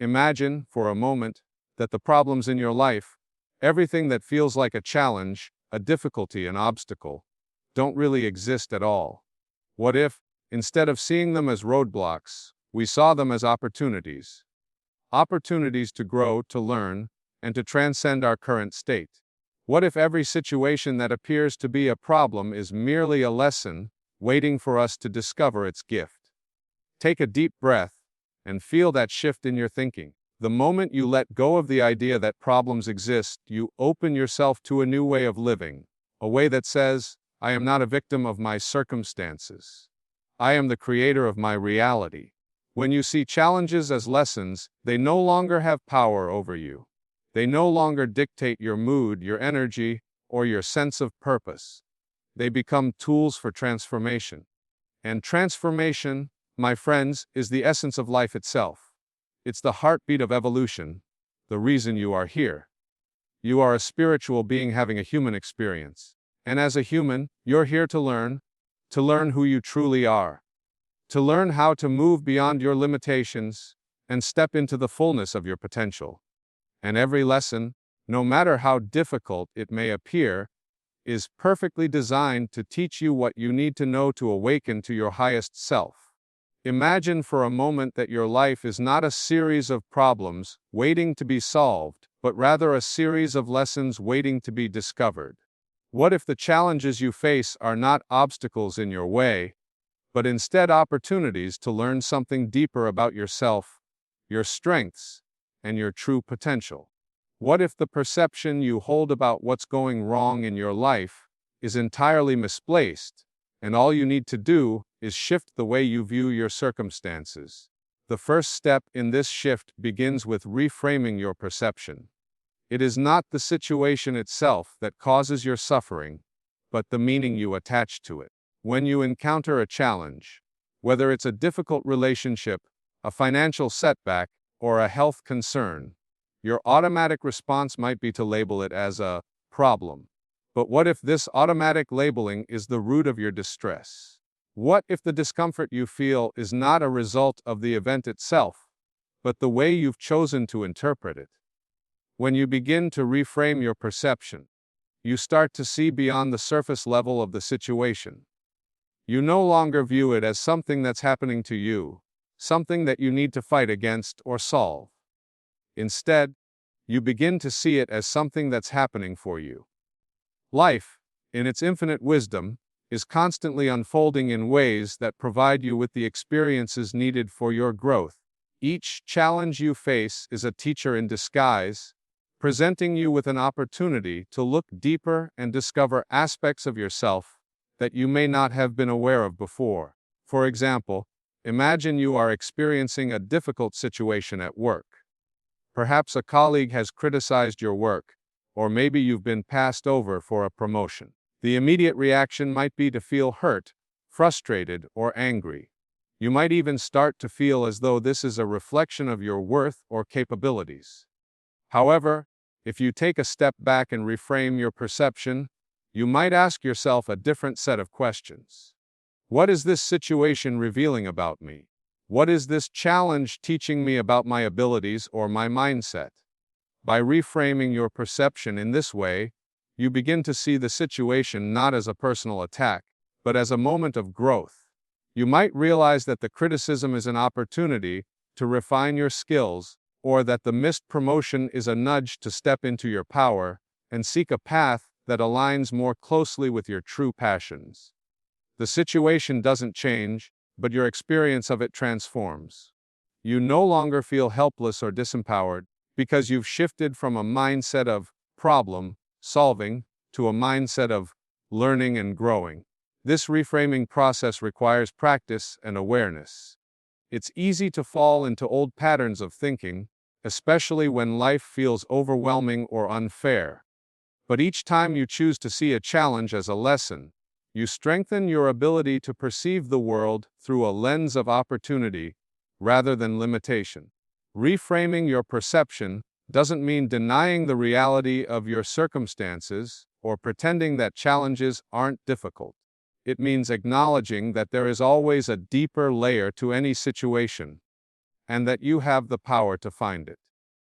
Imagine, for a moment, that the problems in your life, everything that feels like a challenge, a difficulty, an obstacle, don't really exist at all. What if, instead of seeing them as roadblocks, we saw them as opportunities? Opportunities to grow, to learn, and to transcend our current state. What if every situation that appears to be a problem is merely a lesson, waiting for us to discover its gift? Take a deep breath and feel that shift in your thinking. The moment you let go of the idea that problems exist, you open yourself to a new way of living, a way that says, I am not a victim of my circumstances. I am the creator of my reality. When you see challenges as lessons, they no longer have power over you. They no longer dictate your mood, your energy, or your sense of purpose. They become tools for transformation. And transformation, my friends, is the essence of life itself. It's the heartbeat of evolution, the reason you are here. You are a spiritual being having a human experience. And as a human, you're here to learn who you truly are, to learn how to move beyond your limitations and step into the fullness of your potential. And every lesson, no matter how difficult it may appear, is perfectly designed to teach you what you need to know to awaken to your highest self. Imagine for a moment that your life is not a series of problems waiting to be solved, but rather a series of lessons waiting to be discovered. What if the challenges you face are not obstacles in your way, but instead opportunities to learn something deeper about yourself, your strengths, and your true potential? What if the perception you hold about what's going wrong in your life is entirely misplaced, and all you need to do is shift the way you view your circumstances? The first step in this shift begins with reframing your perception. It is not the situation itself that causes your suffering, but the meaning you attach to it. When you encounter a challenge, whether it's a difficult relationship, a financial setback, or a health concern, your automatic response might be to label it as a problem. But what if this automatic labeling is the root of your distress? What if the discomfort you feel is not a result of the event itself, but the way you've chosen to interpret it? When you begin to reframe your perception, you start to see beyond the surface level of the situation. You no longer view it as something that's happening to you, something that you need to fight against or solve. Instead, you begin to see it as something that's happening for you. Life, in its infinite wisdom, is constantly unfolding in ways that provide you with the experiences needed for your growth. Each challenge you face is a teacher in disguise, presenting you with an opportunity to look deeper and discover aspects of yourself that you may not have been aware of before. For example, imagine you are experiencing a difficult situation at work. Perhaps a colleague has criticized your work, or maybe you've been passed over for a promotion. The immediate reaction might be to feel hurt, frustrated, or angry. You might even start to feel as though this is a reflection of your worth or capabilities. However, if you take a step back and reframe your perception, you might ask yourself a different set of questions. What is this situation revealing about me? What is this challenge teaching me about my abilities or my mindset? By reframing your perception in this way, you begin to see the situation not as a personal attack, but as a moment of growth. You might realize that the criticism is an opportunity to refine your skills, or that the missed promotion is a nudge to step into your power and seek a path that aligns more closely with your true passions. The situation doesn't change, but your experience of it transforms. You no longer feel helpless or disempowered because you've shifted from a mindset of problem solving to a mindset of learning and growing. This reframing process requires practice and awareness. It's easy to fall into old patterns of thinking, especially when life feels overwhelming or unfair. But each time you choose to see a challenge as a lesson, you strengthen your ability to perceive the world through a lens of opportunity rather than limitation. Reframing your perception doesn't mean denying the reality of your circumstances or pretending that challenges aren't difficult. It means acknowledging that there is always a deeper layer to any situation, and that you have the power to find it.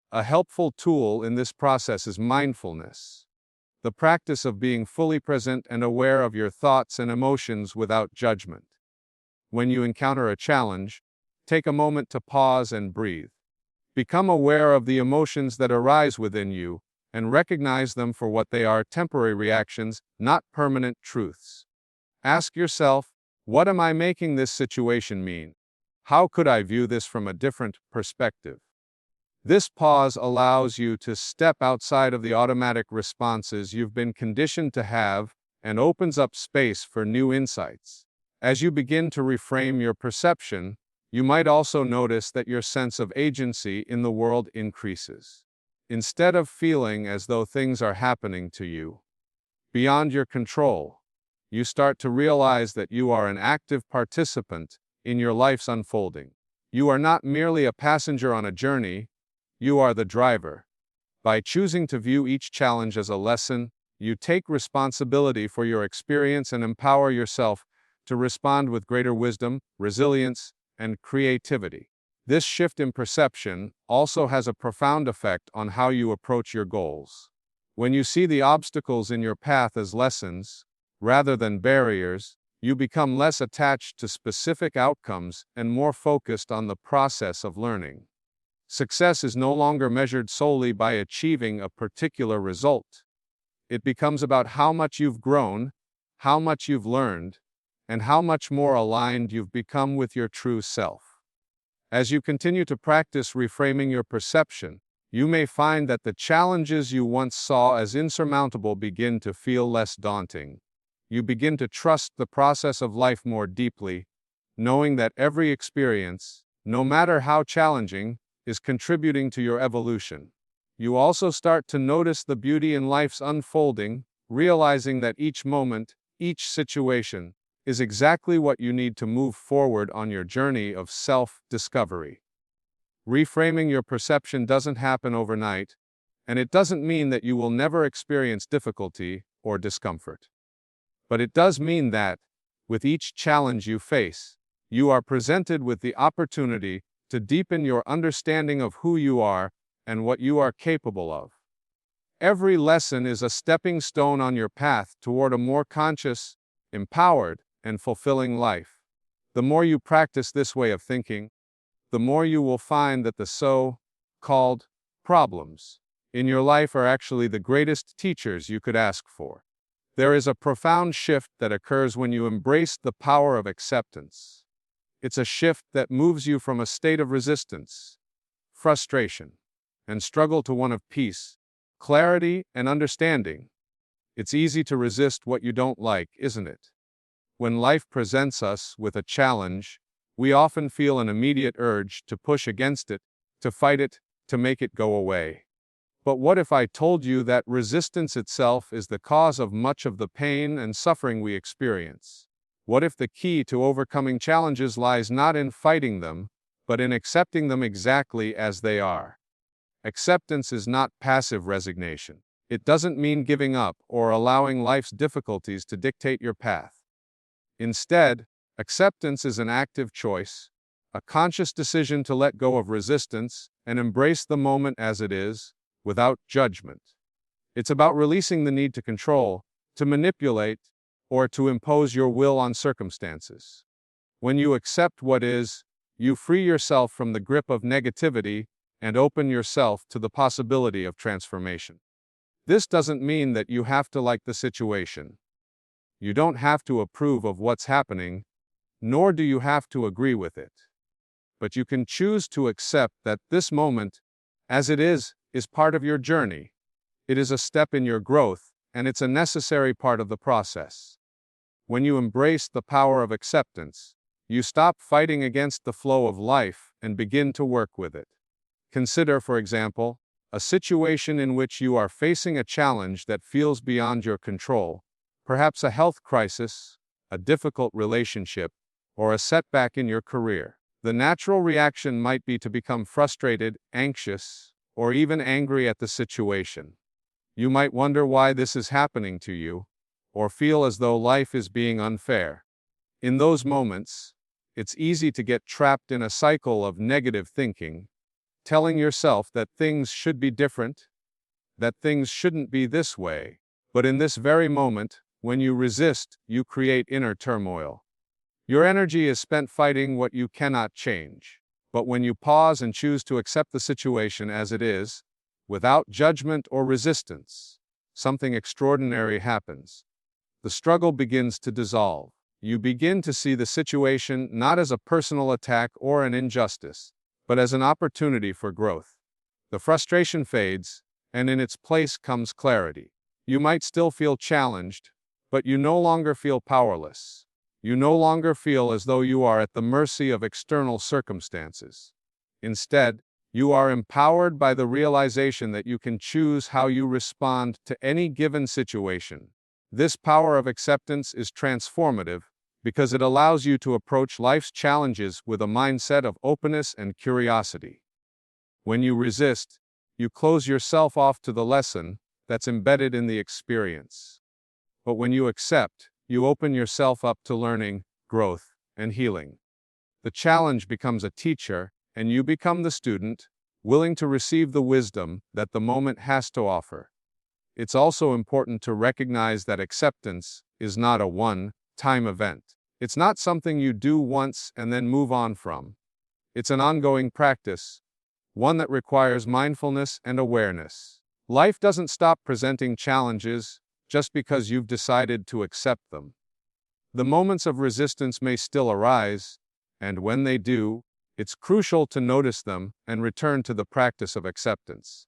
A helpful tool in this process is mindfulness, the practice of being fully present and aware of your thoughts and emotions without judgment. When you encounter a challenge, take a moment to pause and breathe. Become aware of the emotions that arise within you and recognize them for what they are: temporary reactions, not permanent truths. Ask yourself, what am I making this situation mean? How could I view this from a different perspective? This pause allows you to step outside of the automatic responses you've been conditioned to have and opens up space for new insights. As you begin to reframe your perception, you might also notice that your sense of agency in the world increases. Instead of feeling as though things are happening to you beyond your control, you start to realize that you are an active participant in your life's unfolding. You are not merely a passenger on a journey, you are the driver. By choosing to view each challenge as a lesson, you take responsibility for your experience and empower yourself to respond with greater wisdom, resilience, and creativity. This shift in perception also has a profound effect on how you approach your goals. When you see the obstacles in your path as lessons, rather than barriers, you become less attached to specific outcomes and more focused on the process of learning. Success is no longer measured solely by achieving a particular result. It becomes about how much you've grown, how much you've learned, and how much more aligned you've become with your true self. As you continue to practice reframing your perception, you may find that the challenges you once saw as insurmountable begin to feel less daunting. You begin to trust the process of life more deeply, knowing that every experience, no matter how challenging, is contributing to your evolution. You also start to notice the beauty in life's unfolding, realizing that each moment, each situation, is exactly what you need to move forward on your journey of self-discovery. Reframing your perception doesn't happen overnight, and it doesn't mean that you will never experience difficulty or discomfort. But it does mean that, with each challenge you face, you are presented with the opportunity to deepen your understanding of who you are and what you are capable of. Every lesson is a stepping stone on your path toward a more conscious, empowered, and fulfilling life. The more you practice this way of thinking, the more you will find that the so-called problems in your life are actually the greatest teachers you could ask for. There is a profound shift that occurs when you embrace the power of acceptance. It's a shift that moves you from a state of resistance, frustration, and struggle to one of peace, clarity, and understanding. It's easy to resist what you don't like, isn't it? When life presents us with a challenge, we often feel an immediate urge to push against it, to fight it, to make it go away. But what if I told you that resistance itself is the cause of much of the pain and suffering we experience? What if the key to overcoming challenges lies not in fighting them, but in accepting them exactly as they are? Acceptance is not passive resignation. It doesn't mean giving up or allowing life's difficulties to dictate your path. Instead, acceptance is an active choice, a conscious decision to let go of resistance and embrace the moment as it is, without judgment. It's about releasing the need to control, to manipulate, or to impose your will on circumstances. When you accept what is, you free yourself from the grip of negativity and open yourself to the possibility of transformation. This doesn't mean that you have to like the situation. You don't have to approve of what's happening, nor do you have to agree with it. But you can choose to accept that this moment, as it is part of your journey. It is a step in your growth, and it's a necessary part of the process. When you embrace the power of acceptance, you stop fighting against the flow of life and begin to work with it. Consider, for example, a situation in which you are facing a challenge that feels beyond your control, perhaps a health crisis, a difficult relationship, or a setback in your career. The natural reaction might be to become frustrated, anxious, or even angry at the situation. You might wonder why this is happening to you, or feel as though life is being unfair. In those moments, it's easy to get trapped in a cycle of negative thinking, telling yourself that things should be different, that things shouldn't be this way. But in this very moment, when you resist, you create inner turmoil. Your energy is spent fighting what you cannot change. But when you pause and choose to accept the situation as it is, without judgment or resistance, something extraordinary happens. The struggle begins to dissolve. You begin to see the situation not as a personal attack or an injustice, but as an opportunity for growth. The frustration fades, and in its place comes clarity. You might still feel challenged, but you no longer feel powerless. You no longer feel as though you are at the mercy of external circumstances. Instead, you are empowered by the realization that you can choose how you respond to any given situation. This power of acceptance is transformative because it allows you to approach life's challenges with a mindset of openness and curiosity. When you resist, you close yourself off to the lesson that's embedded in the experience. But when you accept, you open yourself up to learning, growth, and healing. The challenge becomes a teacher, and you become the student, willing to receive the wisdom that the moment has to offer. It's also important to recognize that acceptance is not a one-time event. It's not something you do once and then move on from. It's an ongoing practice, one that requires mindfulness and awareness. Life doesn't stop presenting challenges just because you've decided to accept them. The moments of resistance may still arise, and when they do, it's crucial to notice them and return to the practice of acceptance.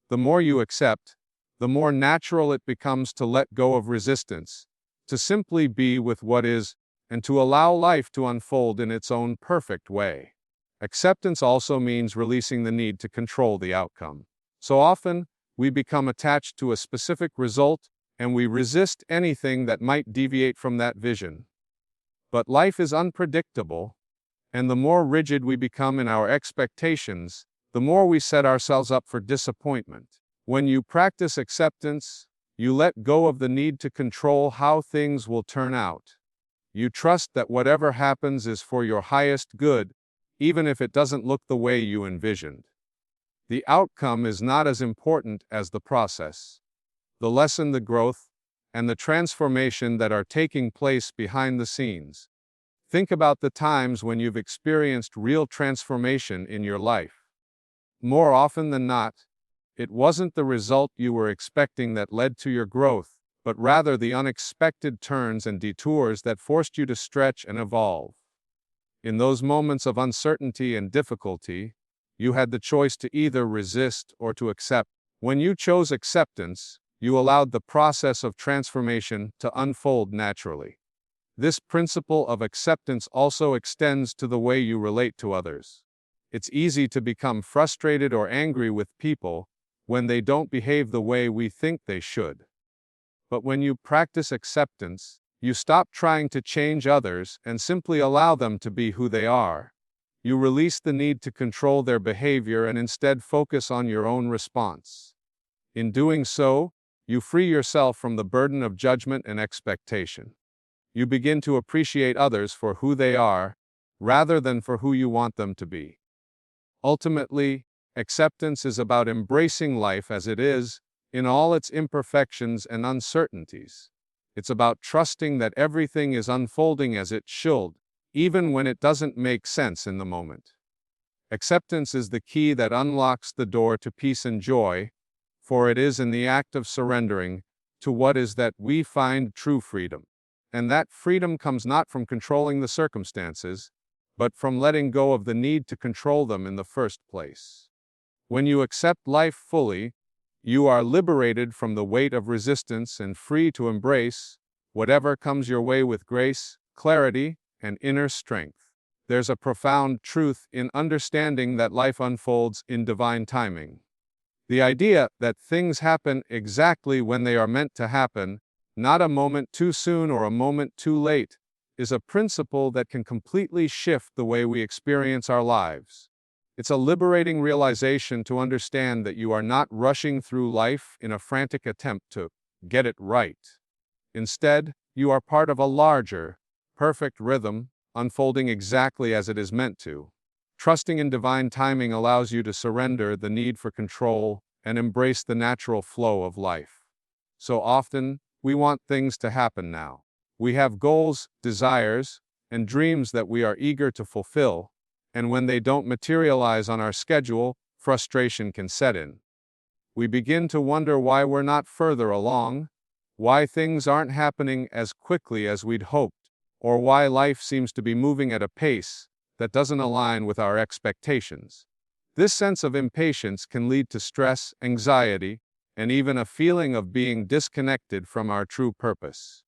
The more you accept, the more natural it becomes to let go of resistance, to simply be with what is, and to allow life to unfold in its own perfect way. Acceptance also means releasing the need to control the outcome. So often, we become attached to a specific result, and we resist anything that might deviate from that vision. But life is unpredictable, and the more rigid we become in our expectations, the more we set ourselves up for disappointment. When you practice acceptance, you let go of the need to control how things will turn out. You trust that whatever happens is for your highest good, even if it doesn't look the way you envisioned. The outcome is not as important as the process. The lesson, the growth, and the transformation that are taking place behind the scenes. Think about the times when you've experienced real transformation in your life. More often than not, it wasn't the result you were expecting that led to your growth, but rather the unexpected turns and detours that forced you to stretch and evolve. In those moments of uncertainty and difficulty, you had the choice to either resist or to accept. When you chose acceptance, you allowed the process of transformation to unfold naturally. This principle of acceptance also extends to the way you relate to others. It's easy to become frustrated or angry with people when they don't behave the way we think they should. But when you practice acceptance, you stop trying to change others and simply allow them to be who they are. You release the need to control their behavior and instead focus on your own response. In doing so, you free yourself from the burden of judgment and expectation. You begin to appreciate others for who they are, rather than for who you want them to be. Ultimately, acceptance is about embracing life as it is, in all its imperfections and uncertainties. It's about trusting that everything is unfolding as it should, even when it doesn't make sense in the moment. Acceptance is the key that unlocks the door to peace and joy, for it is in the act of surrendering to what is that we find true freedom. And that freedom comes not from controlling the circumstances, but from letting go of the need to control them in the first place. When you accept life fully, you are liberated from the weight of resistance and free to embrace whatever comes your way with grace, clarity, and inner strength. There's a profound truth in understanding that life unfolds in divine timing. The idea that things happen exactly when they are meant to happen, not a moment too soon or a moment too late, is a principle that can completely shift the way we experience our lives. It's a liberating realization to understand that you are not rushing through life in a frantic attempt to get it right. Instead, you are part of a larger, perfect rhythm unfolding exactly as it is meant to. Trusting in divine timing allows you to surrender the need for control and embrace the natural flow of life. So often, we want things to happen now. We have goals, desires, and dreams that we are eager to fulfill, and when they don't materialize on our schedule, frustration can set in. We begin to wonder why we're not further along, why things aren't happening as quickly as we'd hoped, or why life seems to be moving at a pace that doesn't align with our expectations. This sense of impatience can lead to stress, anxiety, and even a feeling of being disconnected from our true purpose.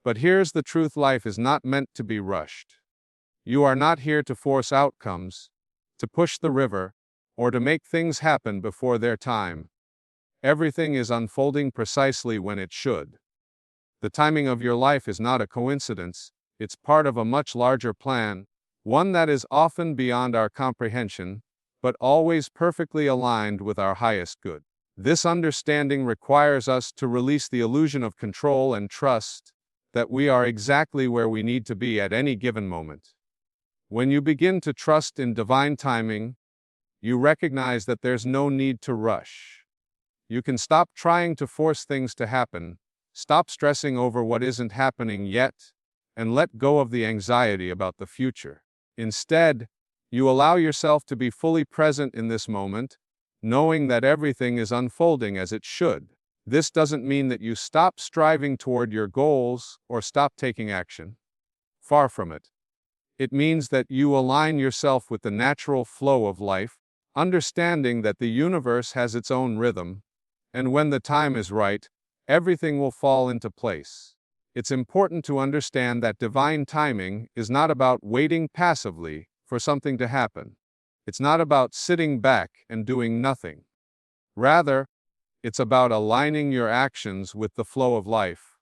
But here's the truth: life is not meant to be rushed. You are not here to force outcomes, to push the river, or to make things happen before their time. Everything is unfolding precisely when it should. The timing of your life is not a coincidence, it's part of a much larger plan, one that is often beyond our comprehension, but always perfectly aligned with our highest good. This understanding requires us to release the illusion of control and trust that we are exactly where we need to be at any given moment. When you begin to trust in divine timing, you recognize that there's no need to rush. You can stop trying to force things to happen, stop stressing over what isn't happening yet, and let go of the anxiety about the future. Instead, you allow yourself to be fully present in this moment, knowing that everything is unfolding as it should. This doesn't mean that you stop striving toward your goals or stop taking action. Far from it. It means that you align yourself with the natural flow of life, understanding that the universe has its own rhythm, and when the time is right, everything will fall into place. It's important to understand that divine timing is not about waiting passively for something to happen. It's not about sitting back and doing nothing. Rather, it's about aligning your actions with the flow of life,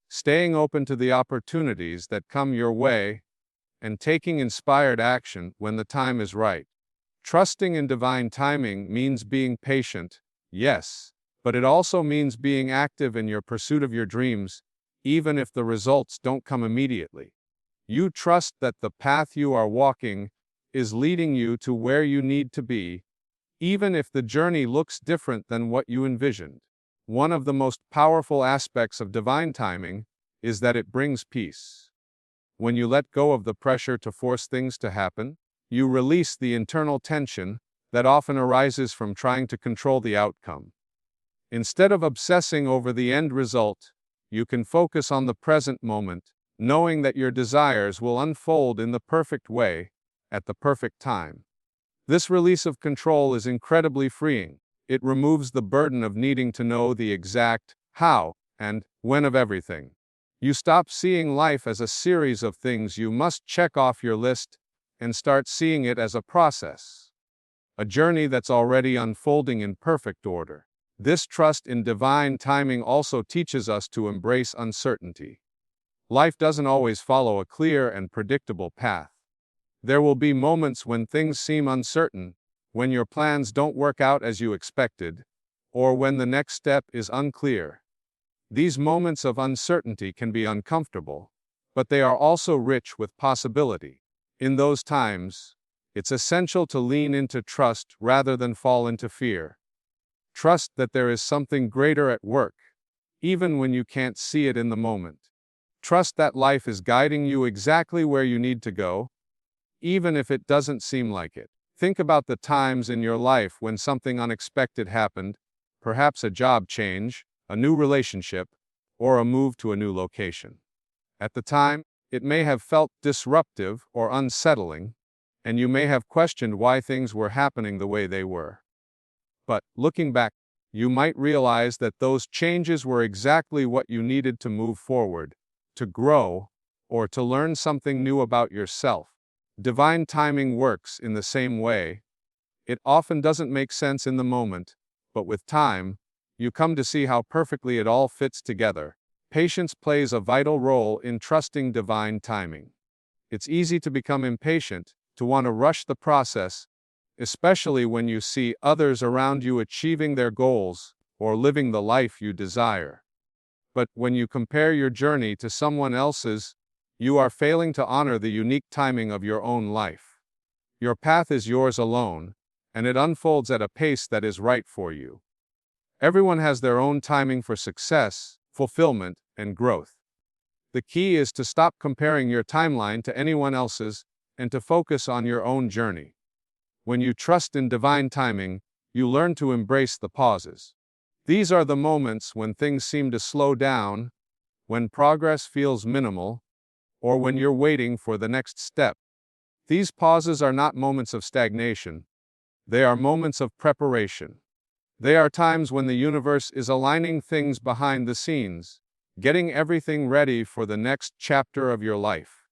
staying open to the opportunities that come your way, and taking inspired action when the time is right. Trusting in divine timing means being patient, yes, but it also means being active in your pursuit of your dreams, even if the results don't come immediately. You trust that the path you are walking is leading you to where you need to be, even if the journey looks different than what you envisioned. One of the most powerful aspects of divine timing is that it brings peace. When you let go of the pressure to force things to happen, you release the internal tension that often arises from trying to control the outcome. Instead of obsessing over the end result, you can focus on the present moment, knowing that your desires will unfold in the perfect way, at the perfect time. This release of control is incredibly freeing. It removes the burden of needing to know the exact how and when of everything. You stop seeing life as a series of things you must check off your list and start seeing it as a process, a journey that's already unfolding in perfect order. This trust in divine timing also teaches us to embrace uncertainty. Life doesn't always follow a clear and predictable path. There will be moments when things seem uncertain, when your plans don't work out as you expected, or when the next step is unclear. These moments of uncertainty can be uncomfortable, but they are also rich with possibility. In those times, it's essential to lean into trust rather than fall into fear. Trust that there is something greater at work, even when you can't see it in the moment. Trust that life is guiding you exactly where you need to go, even if it doesn't seem like it. Think about the times in your life when something unexpected happened, perhaps a job change, a new relationship, or a move to a new location. At the time, it may have felt disruptive or unsettling, and you may have questioned why things were happening the way they were. But, looking back, you might realize that those changes were exactly what you needed to move forward, to grow, or to learn something new about yourself. Divine timing works in the same way. It often doesn't make sense in the moment, but with time, you come to see how perfectly it all fits together. Patience plays a vital role in trusting divine timing. It's easy to become impatient, to want to rush the process, especially when you see others around you achieving their goals or living the life you desire. But when you compare your journey to someone else's, you are failing to honor the unique timing of your own life. Your path is yours alone, and it unfolds at a pace that is right for you. Everyone has their own timing for success, fulfillment, and growth. The key is to stop comparing your timeline to anyone else's and to focus on your own journey. When you trust in divine timing, you learn to embrace the pauses. These are the moments when things seem to slow down, when progress feels minimal, or when you're waiting for the next step. These pauses are not moments of stagnation. They are moments of preparation. They are times when the universe is aligning things behind the scenes, getting everything ready for the next chapter of your life.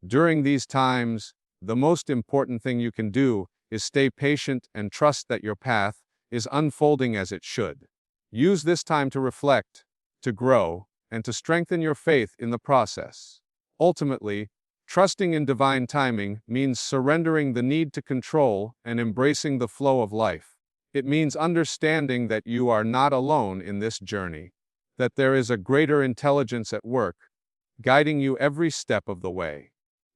During these times, the most important thing you can do is stay patient and trust that your path is unfolding as it should. Use this time to reflect, to grow, and to strengthen your faith in the process. Ultimately, trusting in divine timing means surrendering the need to control and embracing the flow of life. It means understanding that you are not alone in this journey, that there is a greater intelligence at work, guiding you every step of the way.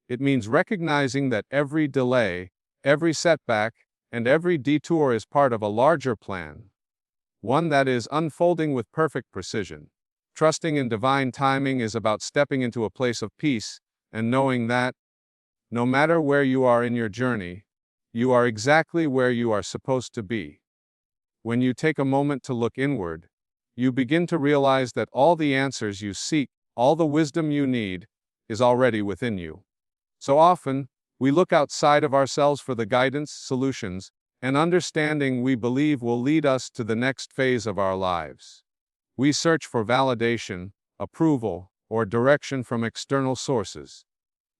It means recognizing that every delay, every setback, and every detour is part of a larger plan, one that is unfolding with perfect precision. Trusting in divine timing is about stepping into a place of peace and knowing that, no matter where you are in your journey, you are exactly where you are supposed to be. When you take a moment to look inward, you begin to realize that all the answers you seek, all the wisdom you need, is already within you. So often, we look outside of ourselves for the guidance, solutions, and understanding we believe will lead us to the next phase of our lives. We search for validation, approval, or direction from external sources.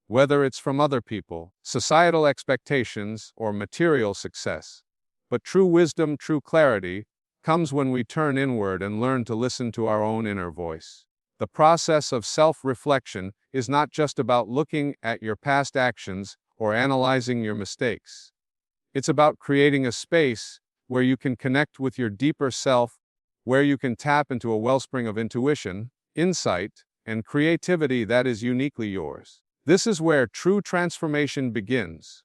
Whether it's from other people, societal expectations, or material success. But true wisdom, true clarity, comes when we turn inward and learn to listen to our own inner voice. The process of self-reflection is not just about looking at your past actions or analyzing your mistakes. It's about creating a space where you can connect with your deeper self, where you can tap into a wellspring of intuition, insight, and creativity that is uniquely yours. This is where true transformation begins.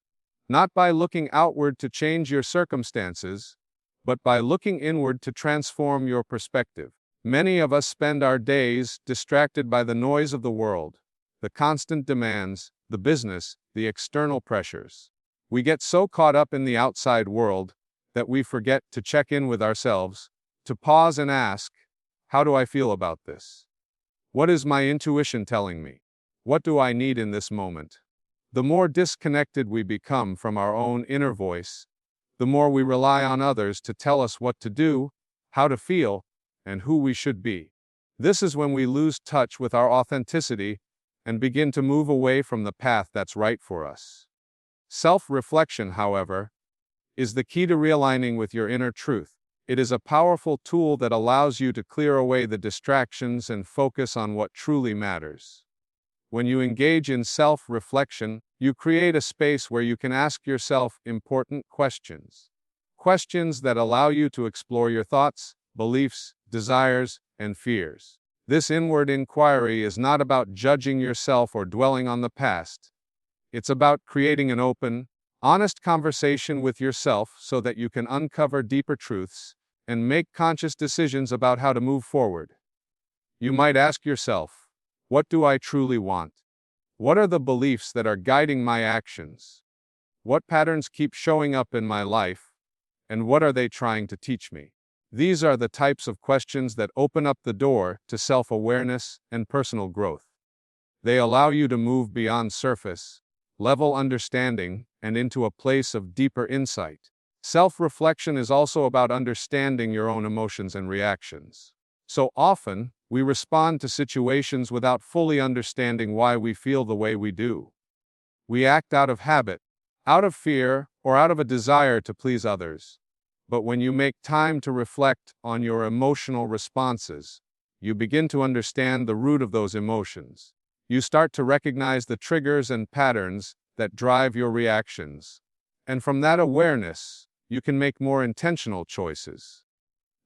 Not by looking outward to change your circumstances, but by looking inward to transform your perspective. Many of us spend our days distracted by the noise of the world, the constant demands, the business, the external pressures. We get so caught up in the outside world that we forget to check in with ourselves, to pause and ask, how do I feel about this? What is my intuition telling me? What do I need in this moment? The more disconnected we become from our own inner voice, the more we rely on others to tell us what to do, how to feel, and who we should be. This is when we lose touch with our authenticity and begin to move away from the path that's right for us. Self-reflection, however, is the key to realigning with your inner truth. It is a powerful tool that allows you to clear away the distractions and focus on what truly matters. When you engage in self-reflection, you create a space where you can ask yourself important questions. Questions that allow you to explore your thoughts, beliefs, desires, and fears. This inward inquiry is not about judging yourself or dwelling on the past. It's about creating an open, honest conversation with yourself so that you can uncover deeper truths and make conscious decisions about how to move forward. You might ask yourself, what do I truly want? What are the beliefs that are guiding my actions? What patterns keep showing up in my life? And what are they trying to teach me? These are the types of questions that open up the door to self-awareness and personal growth. They allow you to move beyond surface level understanding and into a place of deeper insight. Self-reflection is also about understanding your own emotions and reactions. So often, we respond to situations without fully understanding why we feel the way we do. We act out of habit, out of fear, or out of a desire to please others. But when you make time to reflect on your emotional responses, you begin to understand the root of those emotions. You start to recognize the triggers and patterns that drive your reactions. And from that awareness, you can make more intentional choices.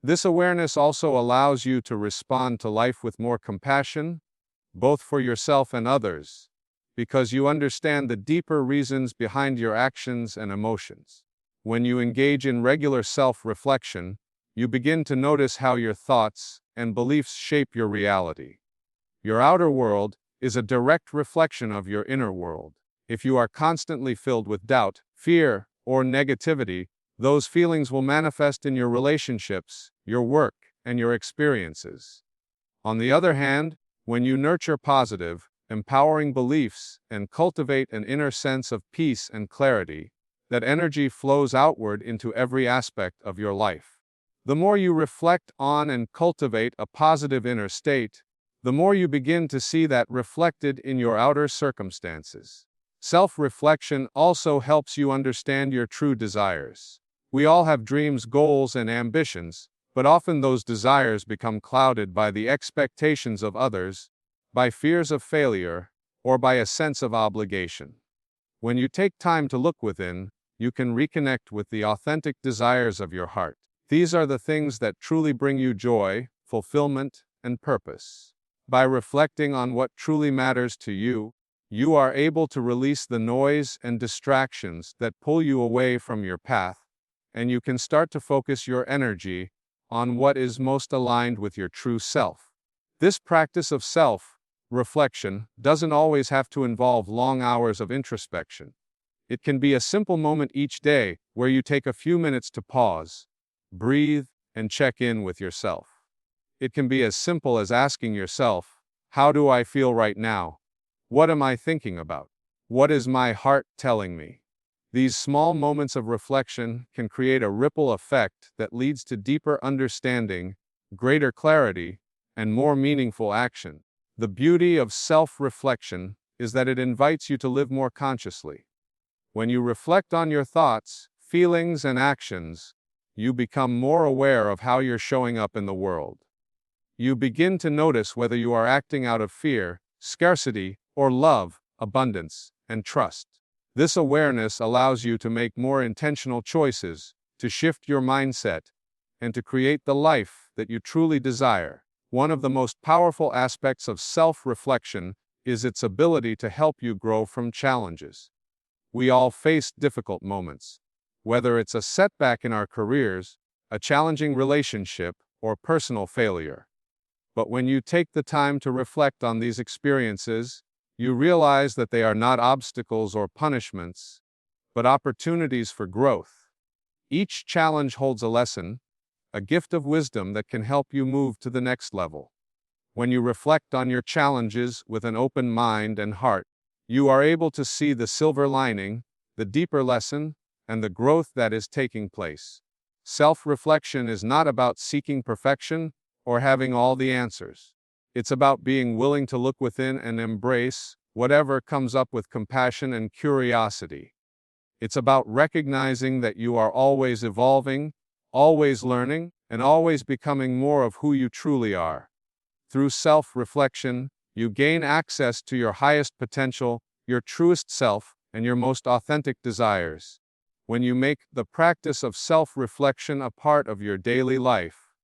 This awareness also allows you to respond to life with more compassion, both for yourself and others. because you understand the deeper reasons behind your actions and emotions. When you engage in regular self-reflection, you begin to notice how your thoughts and beliefs shape your reality. Your outer world is a direct reflection of your inner world. If you are constantly filled with doubt, fear, or negativity, those feelings will manifest in your relationships, your work, and your experiences. On the other hand, when you nurture positive, empowering beliefs and cultivate an inner sense of peace and clarity, that energy flows outward into every aspect of your life. The more you reflect on and cultivate a positive inner state, the more you begin to see that reflected in your outer circumstances. Self-reflection also helps you understand your true desires. We all have dreams, goals, and ambitions, but often those desires become clouded by the expectations of others, by fears of failure, or by a sense of obligation. When you take time to look within, you can reconnect with the authentic desires of your heart. These are the things that truly bring you joy, fulfillment, and purpose. By reflecting on what truly matters to you, you are able to release the noise and distractions that pull you away from your path, and you can start to focus your energy on what is most aligned with your true self. This practice of self-reflection doesn't always have to involve long hours of introspection. It can be a simple moment each day where you take a few minutes to pause, breathe, and check in with yourself. It can be as simple as asking yourself, how do I feel right now? What am I thinking about? What is my heart telling me? These small moments of reflection can create a ripple effect that leads to deeper understanding, greater clarity, and more meaningful action. The beauty of self-reflection is that it invites you to live more consciously. When you reflect on your thoughts, feelings, and actions, you become more aware of how you're showing up in the world. You begin to notice whether you are acting out of fear, scarcity, or love, abundance, and trust. This awareness allows you to make more intentional choices, to shift your mindset, and to create the life that you truly desire. One of the most powerful aspects of self-reflection is its ability to help you grow from challenges. We all face difficult moments, whether it's a setback in our careers, a challenging relationship, or personal failure. But when you take the time to reflect on these experiences, you realize that they are not obstacles or punishments, but opportunities for growth. Each challenge holds a lesson, a gift of wisdom that can help you move to the next level. When you reflect on your challenges with an open mind and heart, you are able to see the silver lining, the deeper lesson, and the growth that is taking place. Self-reflection is not about seeking perfection or having all the answers. It's about being willing to look within and embrace whatever comes up with compassion and curiosity. It's about recognizing that you are always evolving, always learning, and always becoming more of who you truly are. Through self-reflection, you gain access to your highest potential, your truest self, and your most authentic desires. When you make the practice of self-reflection a part of your daily life,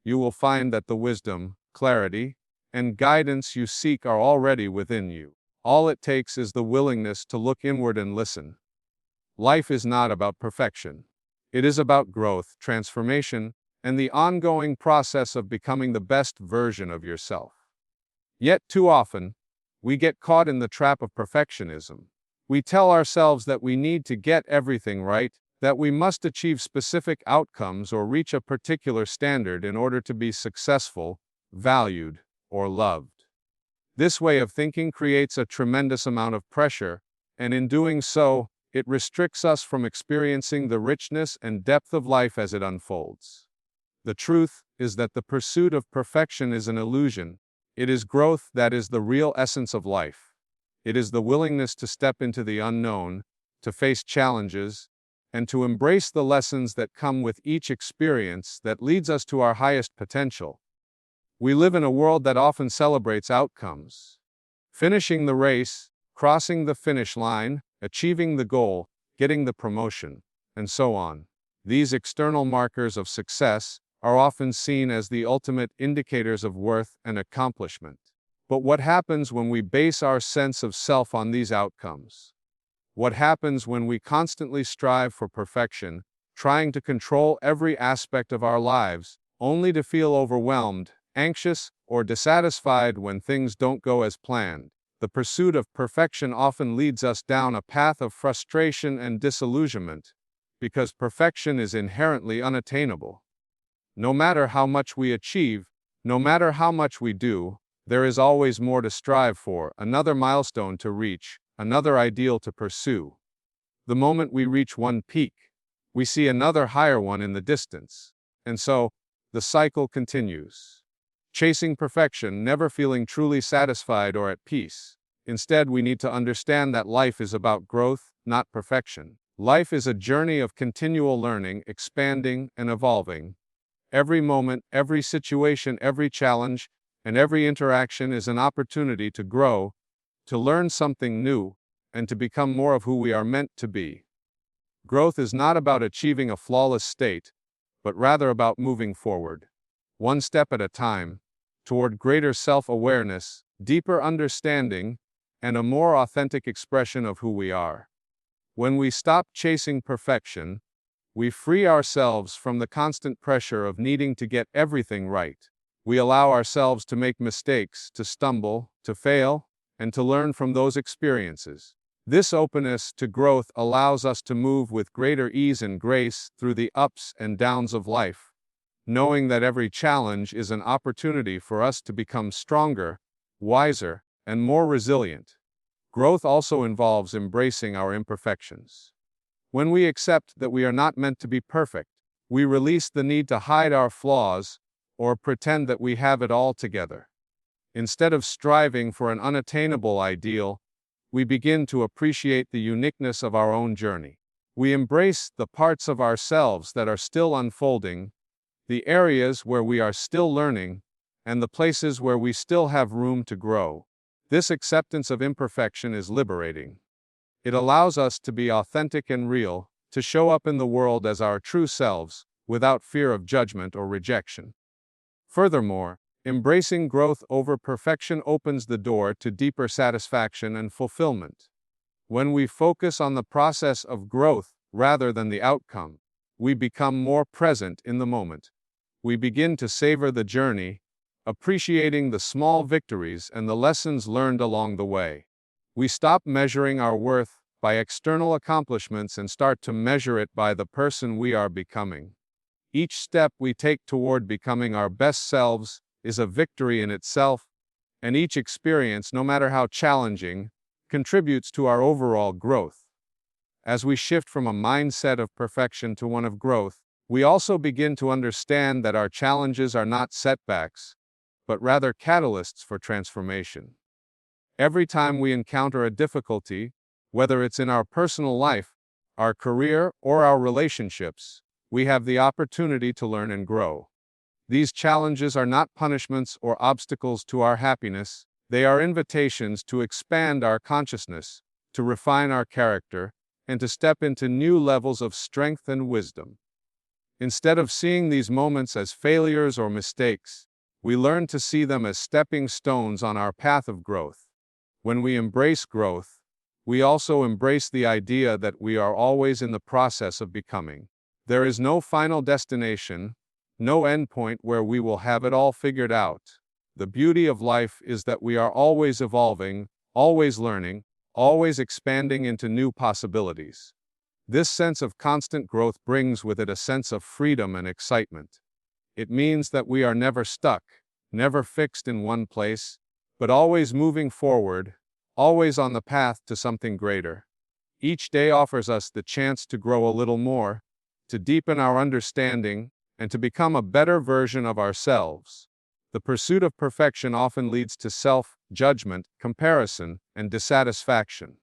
you will find that the wisdom, clarity, and guidance you seek are already within you. All it takes is the willingness to look inward and listen. Life is not about perfection. It is about growth, transformation, and the ongoing process of becoming the best version of yourself. Yet too often, we get caught in the trap of perfectionism. We tell ourselves that we need to get everything right, that we must achieve specific outcomes or reach a particular standard in order to be successful, valued, or loved. This way of thinking creates a tremendous amount of pressure, and in doing so, it restricts us from experiencing the richness and depth of life as it unfolds. The truth is that the pursuit of perfection is an illusion. It is growth that is the real essence of life. It is the willingness to step into the unknown, to face challenges, and to embrace the lessons that come with each experience that leads us to our highest potential. We live in a world that often celebrates outcomes. Finishing the race, crossing the finish line, achieving the goal, getting the promotion, and so on. These external markers of success are often seen as the ultimate indicators of worth and accomplishment. But what happens when we base our sense of self on these outcomes? What happens when we constantly strive for perfection, trying to control every aspect of our lives, only to feel overwhelmed, anxious, or dissatisfied when things don't go as planned? The pursuit of perfection often leads us down a path of frustration and disillusionment, because perfection is inherently unattainable. No matter how much we achieve, no matter how much we do, there is always more to strive for, another milestone to reach, another ideal to pursue. The moment we reach one peak, we see another higher one in the distance. And so, the cycle continues. Chasing perfection, never feeling truly satisfied or at peace. Instead, we need to understand that life is about growth, not perfection. Life is a journey of continual learning, expanding, and evolving. Every moment, every situation, every challenge, and every interaction is an opportunity to grow, to learn something new, and to become more of who we are meant to be. Growth is not about achieving a flawless state, but rather about moving forward, one step at a time, toward greater self-awareness, deeper understanding, and a more authentic expression of who we are. When we stop chasing perfection, we free ourselves from the constant pressure of needing to get everything right. We allow ourselves to make mistakes, to stumble, to fail, and to learn from those experiences. This openness to growth allows us to move with greater ease and grace through the ups and downs of life, knowing that every challenge is an opportunity for us to become stronger, wiser, and more resilient. Growth also involves embracing our imperfections. When we accept that we are not meant to be perfect, we release the need to hide our flaws or pretend that we have it all together. Instead of striving for an unattainable ideal, we begin to appreciate the uniqueness of our own journey. We embrace the parts of ourselves that are still unfolding, the areas where we are still learning, and the places where we still have room to grow. This acceptance of imperfection is liberating. It allows us to be authentic and real, to show up in the world as our true selves, without fear of judgment or rejection. Furthermore, embracing growth over perfection opens the door to deeper satisfaction and fulfillment. When we focus on the process of growth rather than the outcome, we become more present in the moment. We begin to savor the journey, appreciating the small victories and the lessons learned along the way. We stop measuring our worth by external accomplishments and start to measure it by the person we are becoming. Each step we take toward becoming our best selves is a victory in itself, and each experience, no matter how challenging, contributes to our overall growth. As we shift from a mindset of perfection to one of growth, we also begin to understand that our challenges are not setbacks, but rather catalysts for transformation. Every time we encounter a difficulty, whether it's in our personal life, our career, or our relationships, we have the opportunity to learn and grow. These challenges are not punishments or obstacles to our happiness, they are invitations to expand our consciousness, to refine our character, and to step into new levels of strength and wisdom. Instead of seeing these moments as failures or mistakes, we learn to see them as stepping stones on our path of growth. When we embrace growth, we also embrace the idea that we are always in the process of becoming. There is no final destination, no endpoint where we will have it all figured out. The beauty of life is that we are always evolving, always learning, always expanding into new possibilities. This sense of constant growth brings with it a sense of freedom and excitement. It means that we are never stuck, never fixed in one place, but always moving forward, always on the path to something greater. Each day offers us the chance to grow a little more, to deepen our understanding, and to become a better version of ourselves. The pursuit of perfection often leads to self-judgment, comparison, and dissatisfaction.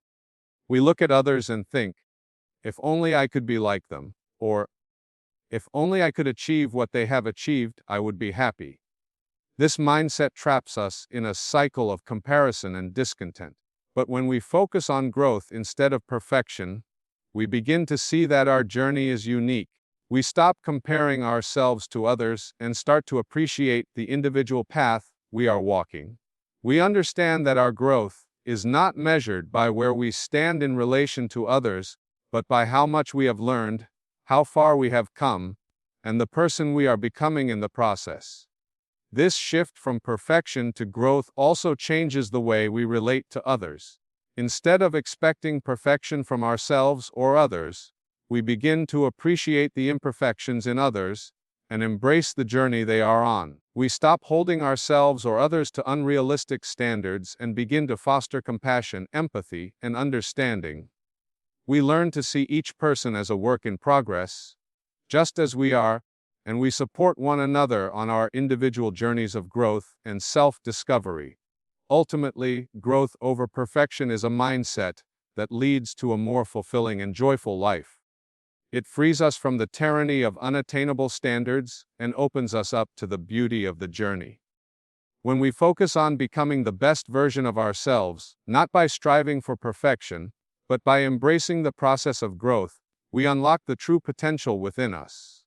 We look at others and think, if only I could be like them, or if only I could achieve what they have achieved, I would be happy. This mindset traps us in a cycle of comparison and discontent. But when we focus on growth instead of perfection, we begin to see that our journey is unique. We stop comparing ourselves to others and start to appreciate the individual path we are walking. We understand that our growth is not measured by where we stand in relation to others, but by how much we have learned, how far we have come, and the person we are becoming in the process. This shift from perfection to growth also changes the way we relate to others. Instead of expecting perfection from ourselves or others, we begin to appreciate the imperfections in others and embrace the journey they are on. We stop holding ourselves or others to unrealistic standards and begin to foster compassion, empathy, and understanding. We learn to see each person as a work in progress, just as we are, and we support one another on our individual journeys of growth and self-discovery. Ultimately, growth over perfection is a mindset that leads to a more fulfilling and joyful life. It frees us from the tyranny of unattainable standards and opens us up to the beauty of the journey. When we focus on becoming the best version of ourselves, not by striving for perfection, but by embracing the process of growth, we unlock the true potential within us.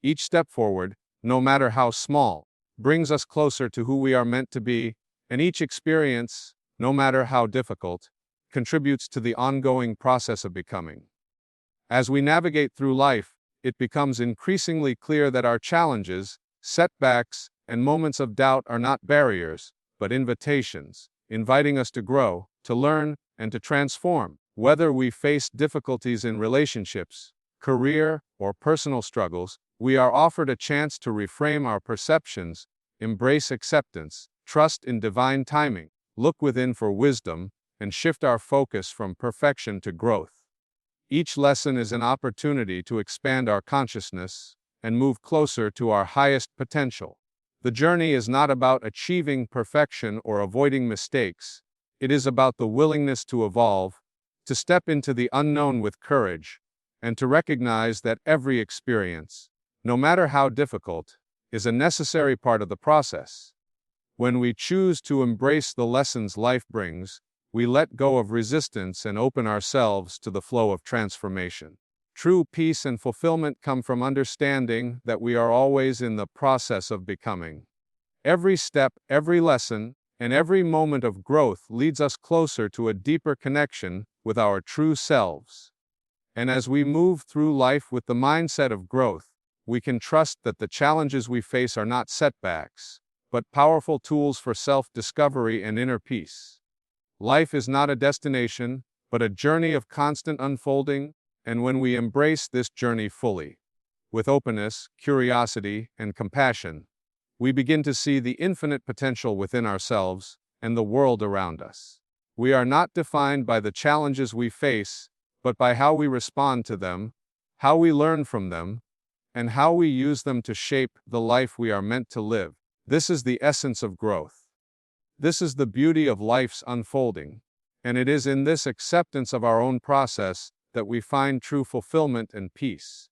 Each step forward, no matter how small, brings us closer to who we are meant to be, and each experience, no matter how difficult, contributes to the ongoing process of becoming. As we navigate through life, it becomes increasingly clear that our challenges, setbacks, and moments of doubt are not barriers, but invitations, inviting us to grow, to learn, and to transform. Whether we face difficulties in relationships, career, or personal struggles, we are offered a chance to reframe our perceptions, embrace acceptance, trust in divine timing, look within for wisdom, and shift our focus from perfection to growth. Each lesson is an opportunity to expand our consciousness and move closer to our highest potential. The journey is not about achieving perfection or avoiding mistakes. It is about the willingness to evolve, to step into the unknown with courage, and to recognize that every experience, no matter how difficult, is a necessary part of the process. When we choose to embrace the lessons life brings, we let go of resistance and open ourselves to the flow of transformation. True peace and fulfillment come from understanding that we are always in the process of becoming. Every step, every lesson, and every moment of growth leads us closer to a deeper connection with our true selves. And as we move through life with the mindset of growth, we can trust that the challenges we face are not setbacks, but powerful tools for self-discovery and inner peace. Life is not a destination, but a journey of constant unfolding, and when we embrace this journey fully, with openness, curiosity, and compassion, we begin to see the infinite potential within ourselves and the world around us. We are not defined by the challenges we face, but by how we respond to them, how we learn from them, and how we use them to shape the life we are meant to live. This is the essence of growth. This is the beauty of life's unfolding, and it is in this acceptance of our own process that we find true fulfillment and peace.